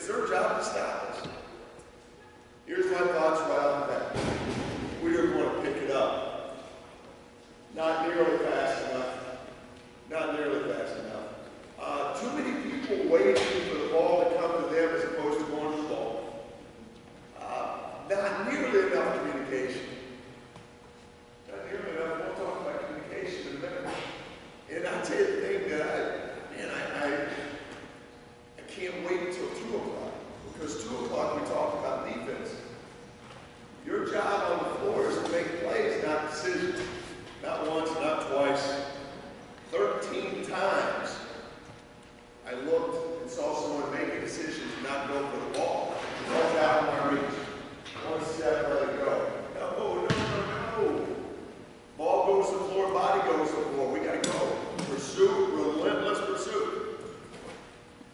It's their job to stop us. Here's my thoughts right off the bat. We are going to pick it up. Not nearly fast enough. Not nearly fast enough. Too many people waiting for the ball to come to them as opposed to going to the ball. Not nearly enough communication. Not nearly enough. We'll talk about communication in a minute. And I'll tell you the thing that I can't wait until 2 o'clock. Because 2 o'clock we talk about defense. Your job on the floor is to make plays, not decisions. Not once, not twice. 13 times I looked and saw someone make a decision to not go for the ball. It's out of my reach. One step, let it go. No. Ball goes to the floor, body goes to the floor. We got to go. Pursuit, relentless pursuit.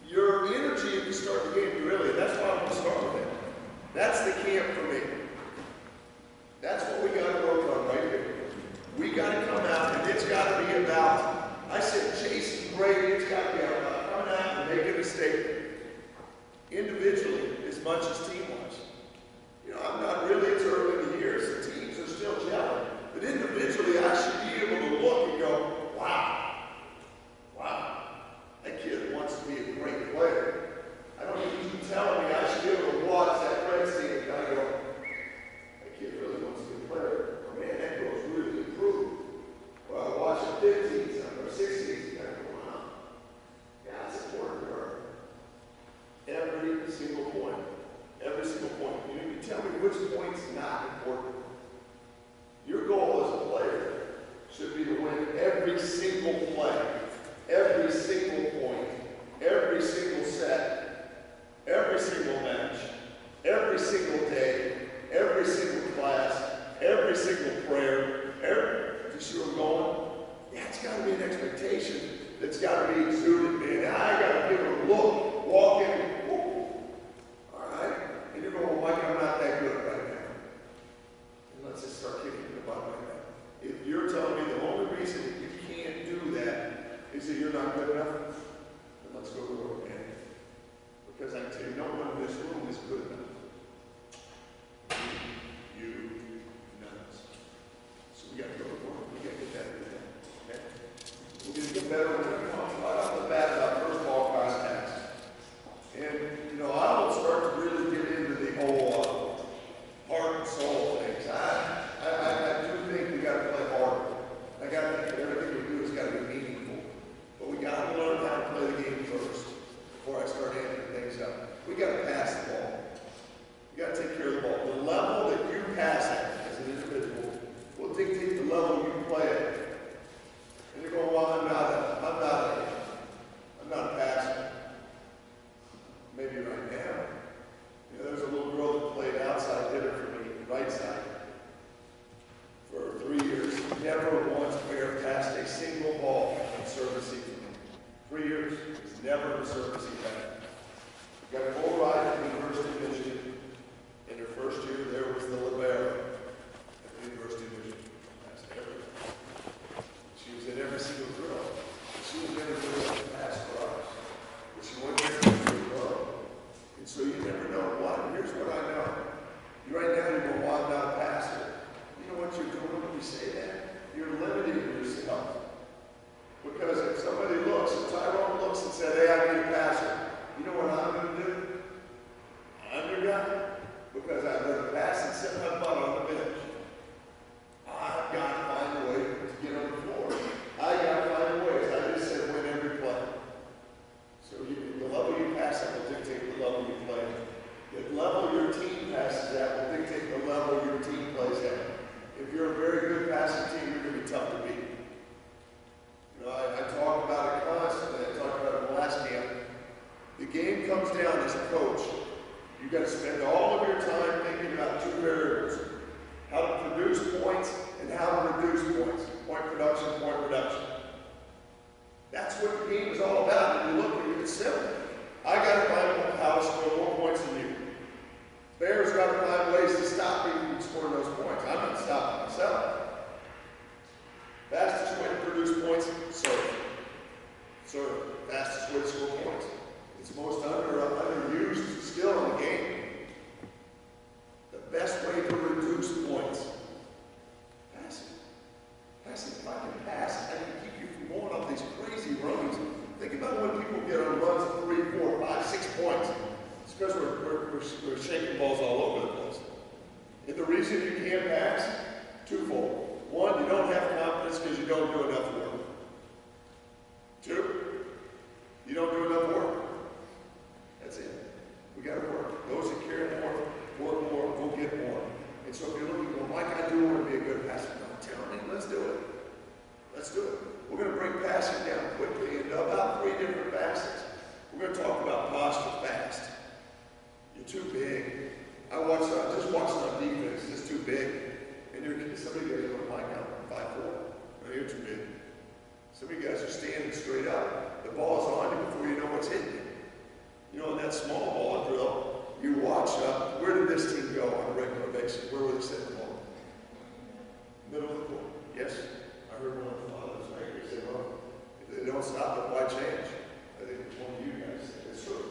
Your energy, if you start the game, really, that's why I want to start with it. That's the camp for me. That's what we got to work on right here. We got to come out, and it's got to be about, I said chasing Brady, it's got to be about coming out and making a statement. Individually, as much as team-wise. You know, I'm not really, it's early in the year, so teams are still gelling. But individually, I should be able to look and go, wow, that kid wants to be a great player. I don't need you telling me I should be able to watch that red team and I go, that kid really wants to be a player. Oh man, that girl's really improved. Well, I watch a 15s or 16s and I go, wow, yeah, that's important to her. Every single point. Every single point. You tell me which point's not important. Your goal as a player should be to win every single play, every single point, every single set, every single match, every single day, every single class, every single prayer. You see where I'm going? Yeah, it's got to be an expectation that's got to be exuded, man. I got to give it a look, walk in. All right? And you're going, well, Mike, I'm not that good right now. And let's just start kicking the butt like that. If you're telling me the only reason you can't do that is that you're not good enough, then let's go to work, man. Because I can tell you, no one in this room is good enough. You, none of us. So we got to go to work. We got to get better at that. Okay? We're going to get better. We're going to talk right off the bat about first ball contacts. And, you know, I don't start to really get into the whole heart and soul things. I do think we got to play harder. I got to think everything we do has got to be meaningful. But we got to learn how to play the game first before I start amping things up. We got to pass the ball. We got to take care of the ball. The level that you pass at as an individual will dictate the level you play at. And you're going, well, I'm not a passer. Maybe right now. You know, there's a little girl that played outside hitter for me, right side, for 3 years. Never once passed a single ball in service seat for me. 3 years, he's never in service seat back. Got a full ride at the University of Michigan. In her first year, there was the libero at the University of Michigan. That's everything. She was in every single drill. She was never doing a pass for us. But she went there to grow. And so you never know what. Here's what I know. Right now, you're going, well, I'm not a passer. You know what you're doing when you say that? You're limiting yourself. Because if somebody looks, if Tyrone looks and said, hey, I need a passer, you know what I'm going to do? I'm your guy. Because I've got to pass and sit my butt on the bench. I've got to find a way to get on the floor. I got to find ways. I just said win every play. So the level you pass at will dictate the level you play at. The level your team passes at will dictate the level your team plays at. If you're a very good passing team, you're going to be tough to beat. You know, I talk about it constantly. I talked about it in the last camp. The game comes down as a coach. You've got to spend all of your time thinking about 2 variables. How to produce points and how to reduce points. Point production, point reduction. That's what the game is all about. When you look at it, it's simple. I got to find how to score more points than you. Bears got to find ways to stop me from scoring those points. I'm not stopping myself. Fastest way to produce points, serve. Serve. Fastest way to score points. It's most underused skill in the game. The best way to reduce points, passing. Passing, if I can pass, I can keep you from going on these crazy runs. Think about when people get on runs of 3, 4, 5, 6 points. It's because we're shaking balls all over the place. And the reason you can't pass, twofold. One, you don't have confidence because you don't do enough work. Two, you don't do enough work. That's it. We got to work. Those that care more, work more, go get more. And so if you're looking, well, Mike, I do want to be a good passer. No, tell me, let's do it. Let's do it. We're going to bring passing down quickly into about 3 different facets. We're going to talk about posture fast. You're too big. Just watching on defense, it's too big. And somebody goes, oh, Mike, I'm 5'4". No, you're too big. Some of you guys are standing straight up. The ball is on you before you know what's hitting you. You know, in that small ball drill, you watch where did this team go on a regular basis? Where were they sitting the ball? Middle of the court. Yes? I heard one of the fathers right here say, well, if they don't stop it, why change? I think one of you guys said, it's true.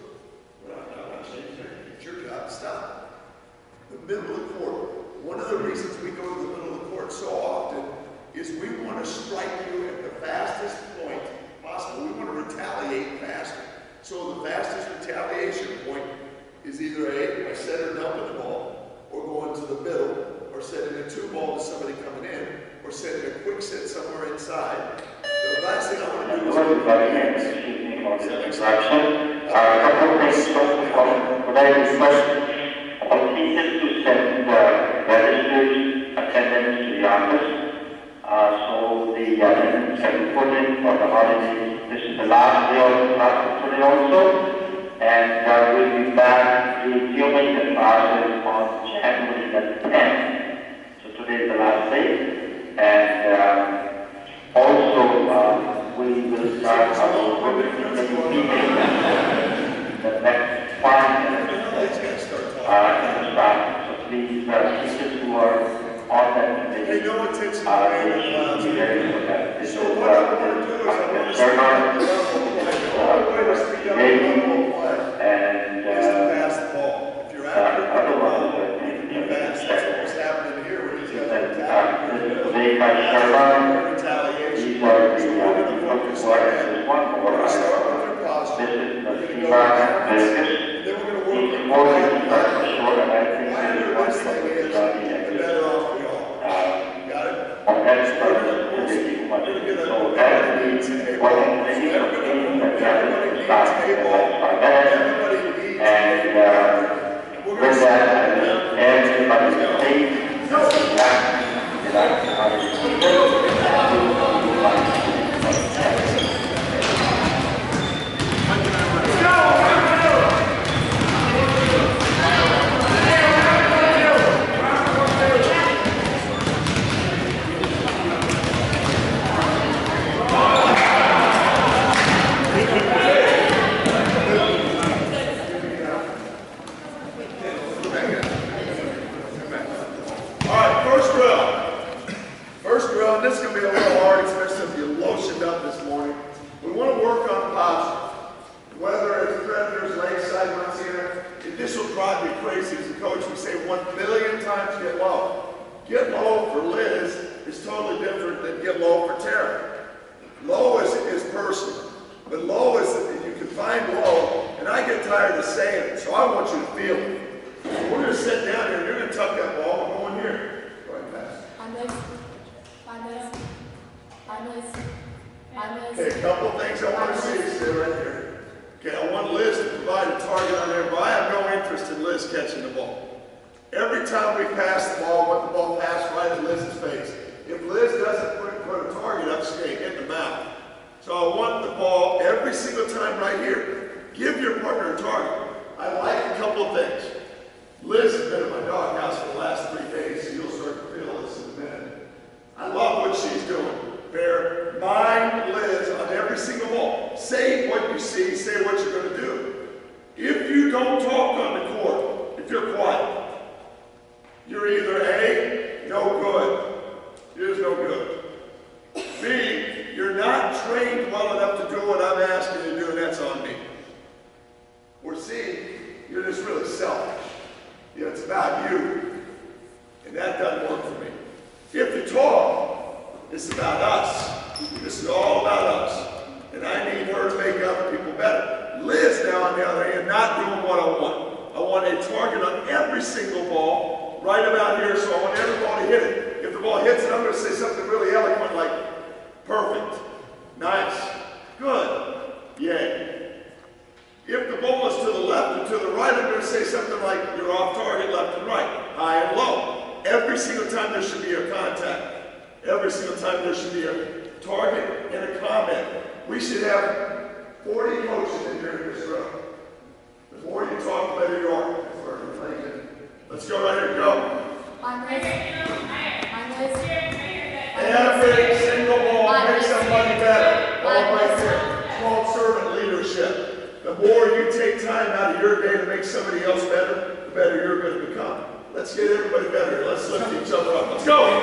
We're not changing anything. It's your job to stop it. The middle of the court. One of the reasons we go to the middle of the court so often is we want to strike you at the fastest point possible. We want to retaliate faster. So the fastest retaliation point is either A, by set or dumping the ball, or going to the middle, or setting a 2-ball to somebody coming in, or setting a quick set somewhere inside. The last thing I want to do is... Excuse me for this interruption. A couple of things. First of all, could I request all teachers to send registered attendance to the office? So the attendance can be put in for the holidays. This is the last day of the class today also. And we'll be back resuming the classes on January the 10th. So today is the last day. And also we will start our work meeting the next 5 minutes to start. So please, teachers who are on that committee, pay no attention to the very important. So what I want to do is I want to speak up the level of play. And is to pass the ball. If you're accurate with the ball, you can be fast. That's what's happening here. We're just going to attack. Retaliation. These are the so we're going to focus on that. one We're more. going to start with your posture. This is We're the going to go backwards. Vegas. And then we're going to Each work more on than the short, and I think wider this this is thing is, the better off we are. Got it? on that So part, we're going to get a so that's the one of the things that we have to start in the next 5 minutes. everybody needs And we're going with to that, everybody stays relaxed, how to this is going to be a little hard, especially if you lotioned up this morning. We want to work on posture. Whether it's predators, lakeside, Montana, this will drive me crazy as a coach. We say 1 billion times get low. Get low for Liz is totally different than get low for Tara. Low is personal, but low is, you can find low, and I get tired of saying it, so I want you to feel it. We're going to sit down here, and you're going to tuck that ball and go in here. Go ahead, pass. Okay, a couple of things I want to see. Stay right there. Okay, I want Liz to provide a target on there, but I have no interest in Liz catching the ball. Every time we pass the ball, I want the ball passed right at Liz's face. If Liz doesn't put a target up, she's going to hit the mouth. So I want the ball every single time right here. Give your partner a target. I like a couple of things. Liz has been at my doghouse for the last 3 days, so you'll start to feel this in a minute. I love what she's doing. Bear mind Liz on every single ball. Say what you see, say what you're going to do. If you don't talk on the court, if you're quiet, you're either A, no good, you're just no good. B, you're not trained well enough to do what I'm asking you to do, and that's on me. Or C, you're just really not doing what I want. I want a target on every single ball, right about here, so I want every ball to hit it. If the ball hits it, I'm going to say something really eloquent like, perfect, nice, good, yay. If the ball is to the left or to the right, I'm going to say something like, you're off target, left and right, high and low. Every single time there should be a contact. Every single time there should be a target and a comment. We should have 40 coaches in here in this room. The more you talk, the better you are. Let's go right here, go. Every single ball makes somebody better. All right there. It's called servant leadership. The more you take time out of your day to make somebody else better, the better you're going to become. Let's get everybody better. Let's lift each other up. Let's go.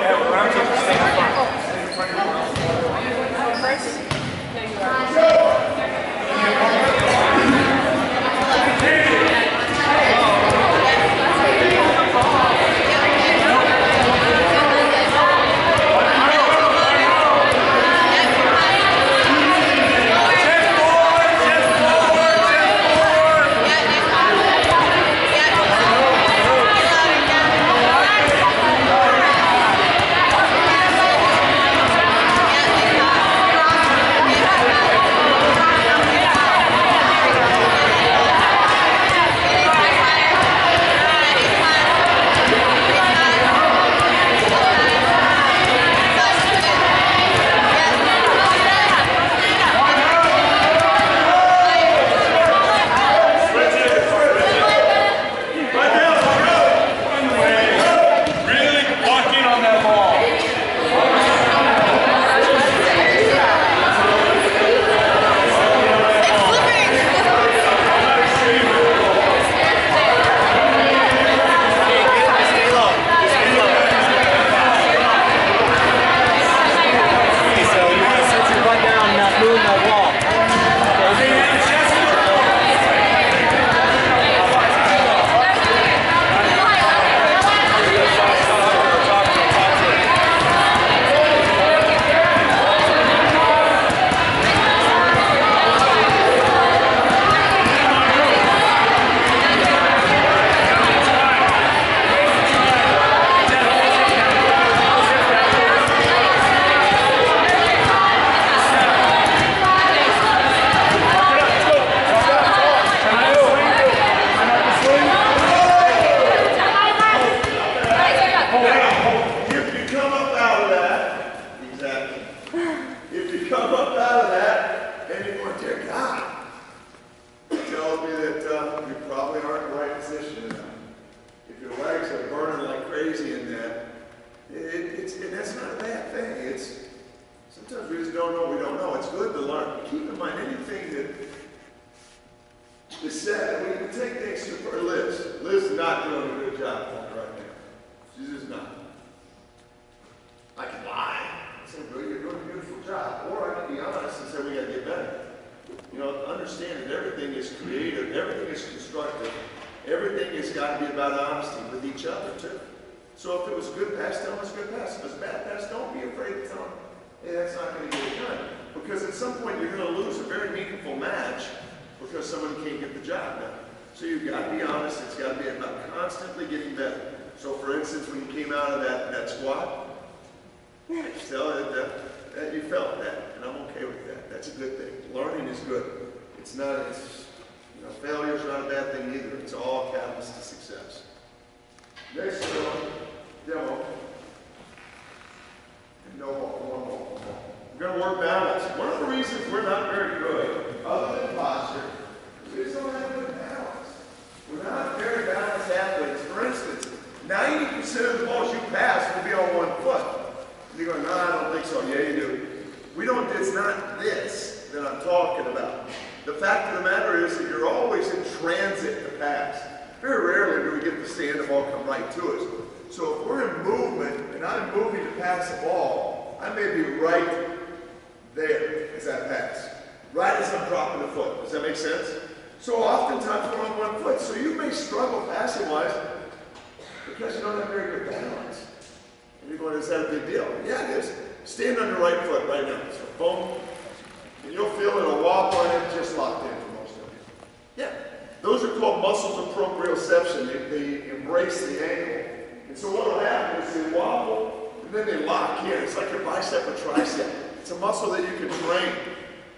Those called muscles of proprioception. They embrace the ankle. And so what will happen is they wobble, and then they lock in. It's like your bicep or tricep. It's a muscle that you can train.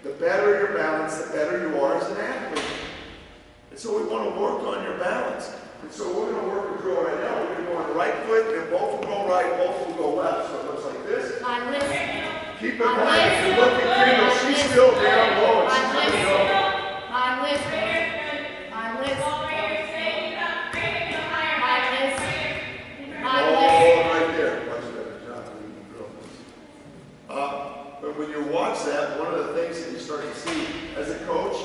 The better your balance, the better you are as an athlete. And so we want to work on your balance. And so we're going to work a drill right now. We're going to go on the right foot, and both will go right, both will go left. So it looks like this. Keep in mind, if you look at Kendall, she's still down low. And she's going to go. But when you watch that, one of the things that you start to see as a coach,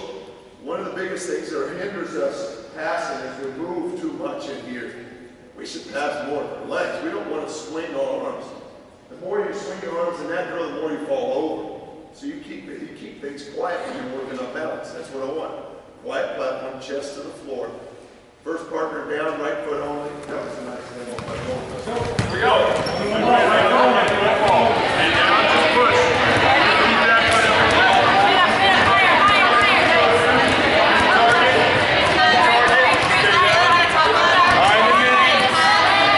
one of the biggest things that hinders us passing is we move too much in here. We should pass more with our legs. We don't want to swing our arms. The more you swing your arms in that drill, the more you fall over. So you keep things quiet when you're working on balance. That's what I want. Quiet platform, chest to the floor. First partner down, right foot only. That was a nice demo. Here we go. And now just push. Keep that foot up.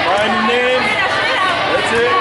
Find the name. That's it.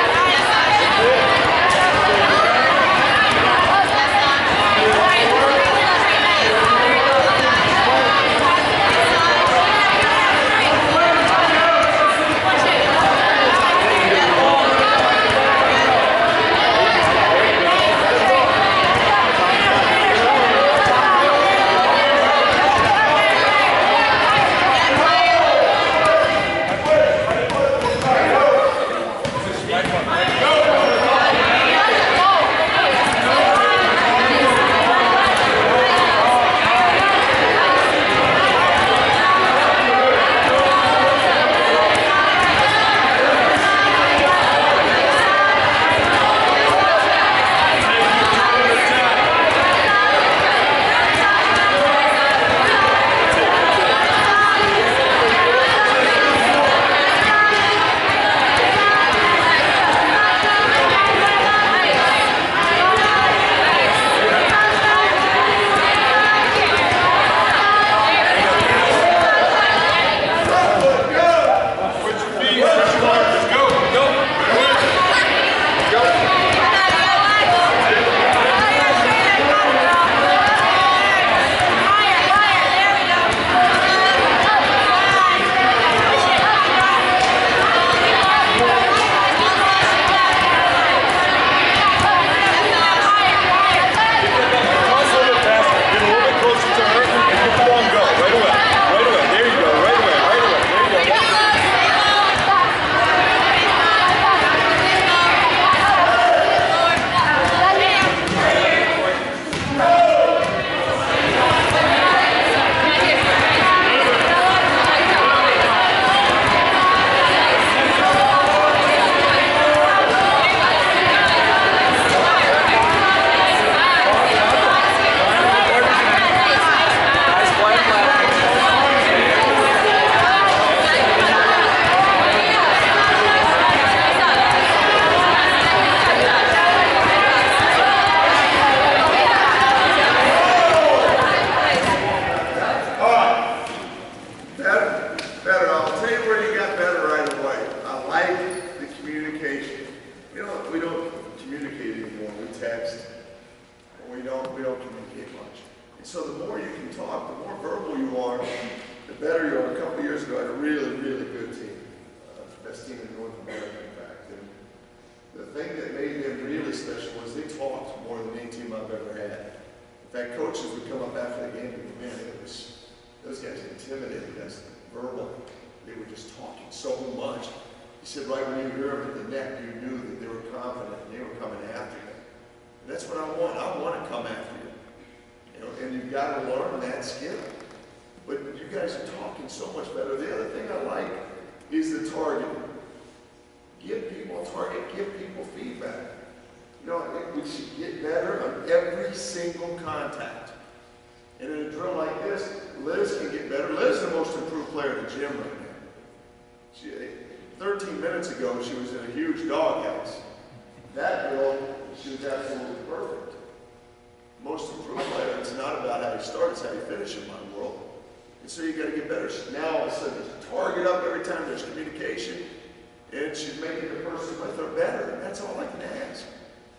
And so you got to get better. Now all of a sudden there's a target up every time there's communication, and she's making the person with her better. And that's all I can ask.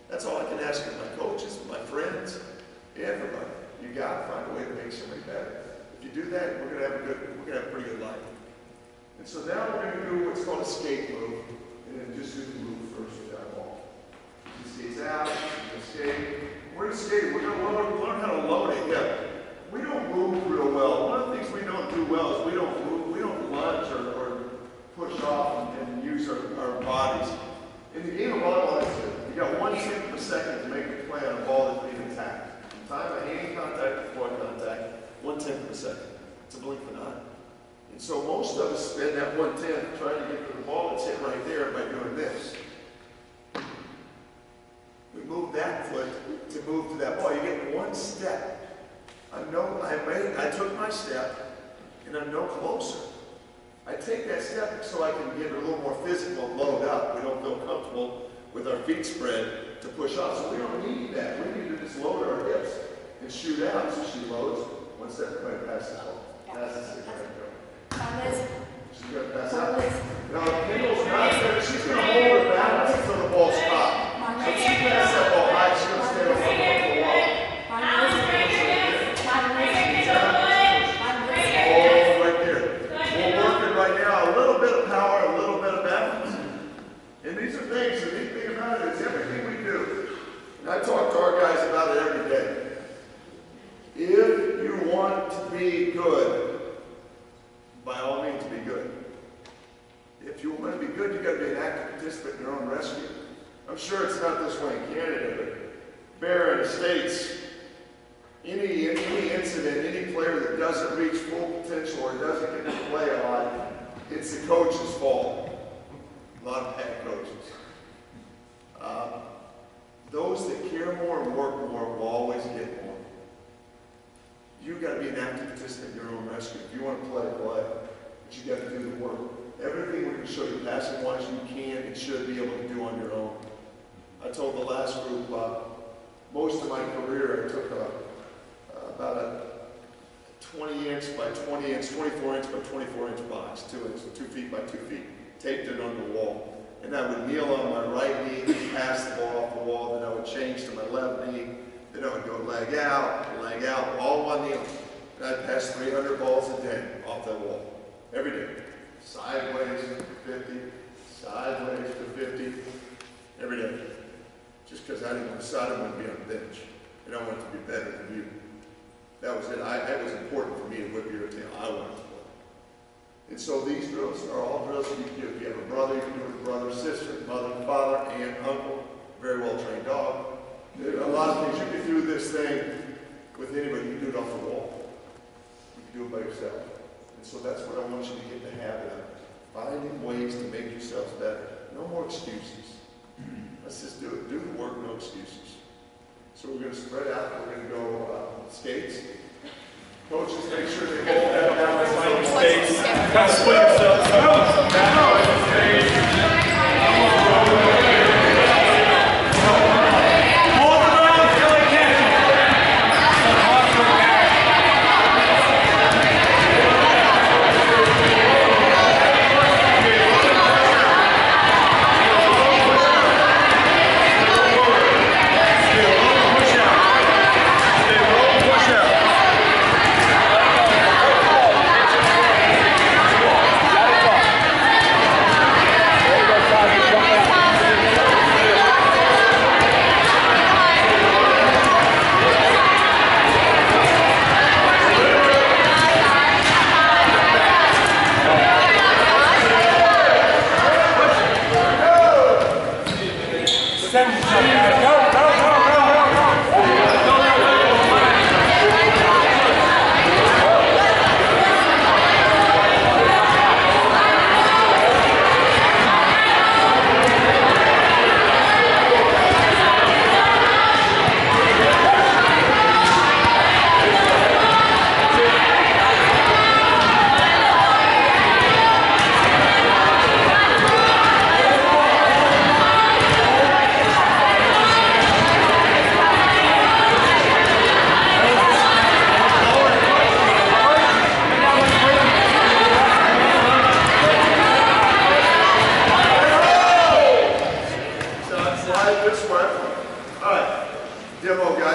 That's all I can ask of my coaches, my friends, everybody. You got to find a way to make somebody better. If you do that, we're gonna have a pretty good life. And so now we're going to do what's called a skate move, and then just do the move first with that ball. She skates out, she's going to skate. We're going to skate. We're going to learn how to load a hip. We don't move real well. One of the things we don't do well is we don't move, we don't lunge or push off and use our bodies. In the game of volleyball, you got 1/10 of a second to make a play on a ball that's being attacked. From time of hand contact to foot contact, 1/10 of a second. It's a blink of an eye. And so most of us spend that 1/10 trying to get to the ball that's hit right there by doing this. We move that foot to move to that ball. You get one step. I took my step, and I'm no closer. I take that step so I can get a little more physical and load up. We don't feel comfortable with our feet spread to push off, so we don't need that. We need to just load our hips and shoot out. So she loads, one step, right past the ball. Passes it, right go. She's going to pass out. Now, the Kendall's not there. She's going to hold her balance until the ball stops. So if she passes that ball high, she's going to stay on the wall. Oh, right there. We're working right now a little bit of power, a little bit of balance. And these are things, the neat thing about it is everything we do. And I talk to our guys about it every day. If you want to be good, by all means be good. If you want to be good, you've got to be an active participant in your own rescue. I'm sure it's not this way in Canada, but Bear in the States, any incident, any player that doesn't reach full potential or doesn't get to play a lot, it's the coach's fault. A lot of bad coaches. Those that care more and work more will always get more. You've got to be an active participant in your own rescue. If you want to play, play. But you've got to do the work. Everything we can show you passing-wise you can and should be able to do on your own. I told the last group, most of my career I took about a 20-inch by 20-inch, 24-inch by 24-inch box, 2 feet by 2 feet, taped it on the wall. And I would kneel on my right knee and pass the ball off the wall, then I would change to my left knee, then I would go leg out, all one knee. And I'd pass 300 balls a day off that wall, every day. Sideways to 50, sideways to 50, every day. Just because I didn't want to be on the bench, and I wanted to be better than you. That was it. It was important for me to whip your tail. I wanted to play. And so these drills are all drills that you can do. If you have a brother, you can do it with a brother, sister, mother, father, aunt, uncle, very well trained dog. There are a lot of things. You can do this thing with anybody. You can do it off the wall. You can do it by yourself. And so that's what I want you to get the habit of. Finding ways to make yourselves better. No more excuses. Let's just do it. Do the work, no excuses. So we're going to spread out. We're going to go skates. Coaches, make sure they hold that down. Skates. Kind of split yourselves up.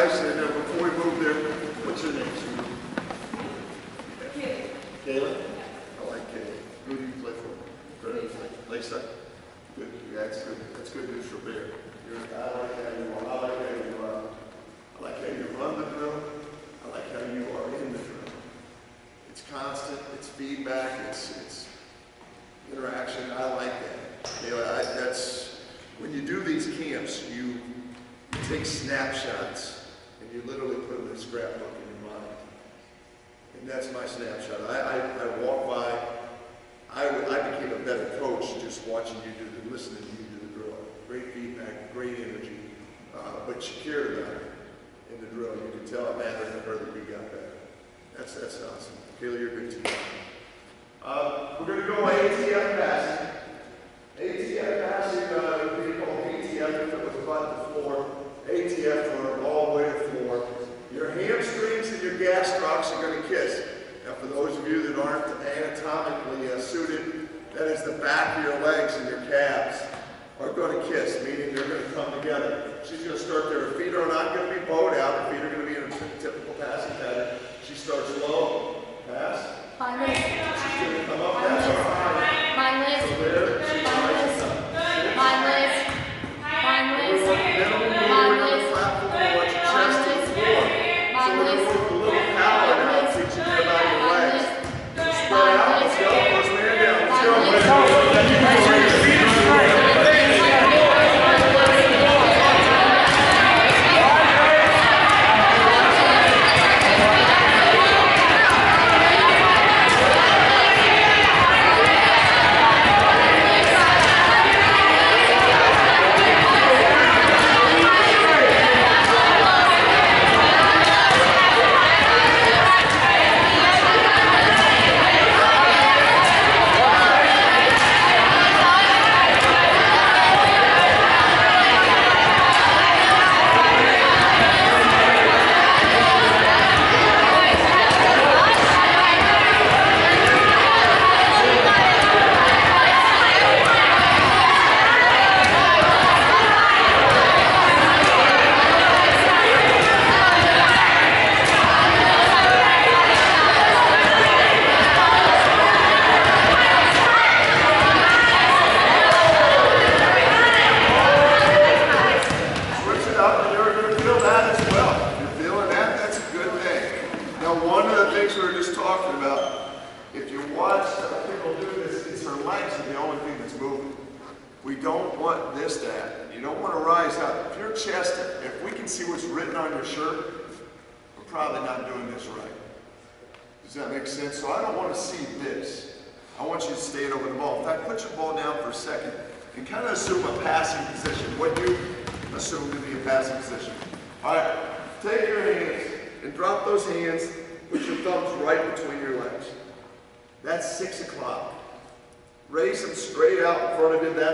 guys, and before we move there, what's your name? Kayla? I like Kayla. Who do you play for? Lakeside. Good. Yeah, that's good. That's good news for Bear. I like how you are. I like how you are. I like how you run the drill. I like how you are in the drill. It's constant. It's feedback. It's interaction. I like that. Kayla, that's when you do these camps, you take snapshots and you literally put them in a scrapbook in your mind. And that's my snapshot. I walk by. I became a better coach just watching you do the, listening to you do the drill. Great feedback, great energy, but you cared about it in the drill. You could tell it mattered to her that we got better. That's awesome. Kayla, you're a good team. We're going to go ATF passing. ATF passing, we call ATF if it was butt to floor. ATF for all the way to floor. Your hamstrings and your gastrocs are going to kiss. Now, for those of you that aren't anatomically suited, that is the back of your legs and your calves are going to kiss, meaning they're going to come together. She's going to start there. Her feet are not going to be bowed out. Her feet are going to be in a typical passing pattern. She starts low. Pass. She's going to come up. That's her high. So there, she rises up. Minimum platform, watch your chest to the floor. So we're going to work a little power now, teaching you about your legs. Spread out, let's go. First man down. Let's go. We don't want this to happen. You don't want to rise up. If you're chested, if we can see what's written on your shirt, we're probably not doing this right. Does that make sense? So I don't want to see this. I want you to stay over the ball. In fact, put your ball down for a second and kind of assume a passing position. What you assume to be a passing position. All right, take your hands and drop those hands. Put your thumbs right between your legs. That's 6 o'clock. Raise them straight out in front of you. That's